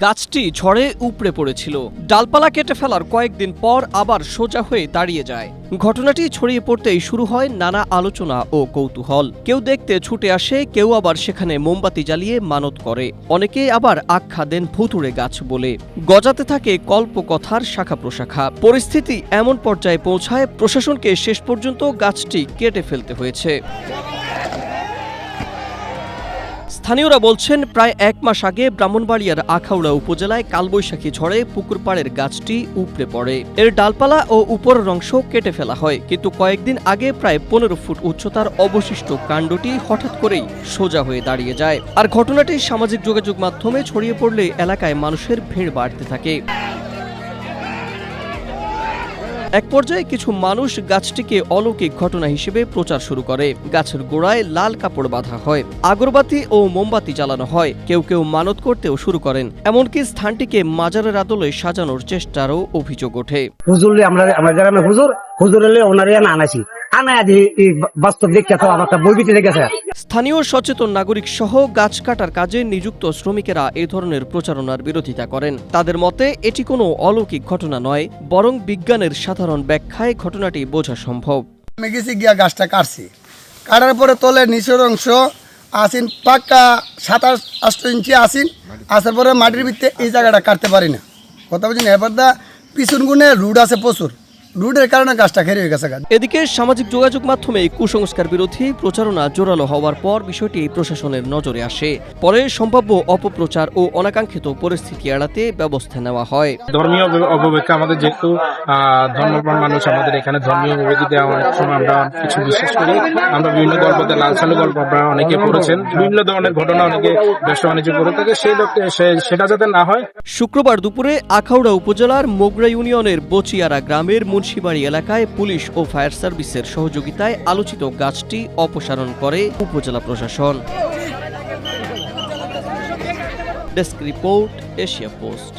গাছটি ঝড়ে উপড়ে পড়েছিল। ডালপালা কেটে ফেলার কয়েকদিন পর আবার সোজা হয়ে দাঁড়িয়ে যায়। ঘটনাটি ছড়িয়ে পড়তেই শুরু হয় নানা আলোচনা ও কৌতূহল। কেউ দেখতে ছুটে আসে, কেউ আবার সেখানে মোমবাতি জ্বালিয়ে মানত করে, অনেকে আবার আখ্যা দেন ভুতুড়ে গাছ বলে। গজাতে থাকে কল্পকথার শাখা প্রশাখা। পরিস্থিতি এমন পর্যায়ে পৌঁছায় প্রশাসনকে শেষ পর্যন্ত গাছটি কেটে ফেলতে হয়েছে। স্থানীয়রা বলছেন, প্রায় 1 মাস আগে ব্রাহ্মণবাড়িয়ার আখাউড়া উপজেলায় কালবৈশাখী ঝড়ে পুকুরপাড়ের গাছটি উপড়ে পড়ে। এর ডালপালা ও উপরের অংশ কেটে ফেলা হয়, কিন্তু কয়েকদিন আগে প্রায় 15 ফুট উচ্চতার অবশিষ্ট কাণ্ডটি হঠাৎ করেই সোজা হয়ে দাঁড়িয়ে যায়। আর ঘটনাটি সামাজিক যোগাযোগ মাধ্যমে ছড়িয়ে পড়লে এলাকায় মানুষের ভিড় বাড়তে থাকে। এক পর্যায়ে কিছু মানুষ গাছটিকে অলৌকিক ঘটনা হিসেবে প্রচার শুরু করে। গাছের গোড়ায় লাল কাপড় বাঁধা হয়, আগরবাতি ও মোমবাতি জ্বালানো হয়, কেউ কেউ মানত করতেও শুরু করেন। এমনকি স্থানটিকে মাজারের আদলে সাজানোর চেষ্টারও অভিযোগ ওঠে। হুজুর আমরা গ্রামে হুজুর এলে ওনারে আনাছি বাস্তব দেখে তো আমার বইবিতে লেগেছে। স্থানীয় সচেতন নাগরিক সহ গাছ কাটার কাজে নিযুক্ত শ্রমিকেরা এ ধরনের প্রচারণার বিরোধিতা করেন। তাদের মতে এটি কোনো অলৌকিক ঘটনা নয়, বরং বিজ্ঞানের সাধারণ ব্যাখ্যায় ঘটনাটি বোঝা সম্ভব। আমি গেছি গিয়া গাছটা কাটছি, কাটার পরে তলের নিচের অংশ আসিন পাক্কা 27-28 ইঞ্চি আসিন, আসার পরে মাটির ভিতরে এই জায়গাটা কাটতে পারি না। কথা বলছি না, এবার দা পিছন গুণে রুট আছে প্রচুর, রুটের কারণে গাছটা খেয়ে গেছে। এদিকে সামাজিক যোগাযোগ মাধ্যমে কুসংস্কার বিরোধী প্রচারণা জোরালো হওয়ার পর বিষয়টি প্রশাসনের নজরে আসে। পরে সম্ভাব্য অপপ্রচার ও অনাকাঙ্ক্ষিত পরিস্থিতি এড়াতে ব্যবস্থা নেওয়া হয়। ধর্মীয় অপব্যাখ্যা, আমাদের যেহেতু ধর্মপ্রাণ মানুষ, আমাদের এখানে ধর্মীয় অভিজ্ঞতা অনেক সময় আমরা কিছু বিশ্বাস করি। আমরা বিভিন্ন গল্পতে, লাল সালু গল্প আপনারা অনেকে পড়েছেন, বিভিন্ন ধরনের ঘটনা অনেকে ব্যবসা বাণিজ্য করে থাকে, সেটা যাতে না হয়। শুক্রবার দুপুরে আখাউড়া উপজেলার মোগরা ইউনিয়নের বচিয়ারা গ্রামের মুন্সিবাড়ি এলাকায় পুলিশ ও ফায়ার সার্ভিসের সহযোগিতায় আলোচিত গাছটি অপসারণ করে উপজেলা প্রশাসন। Desk report, Asia post.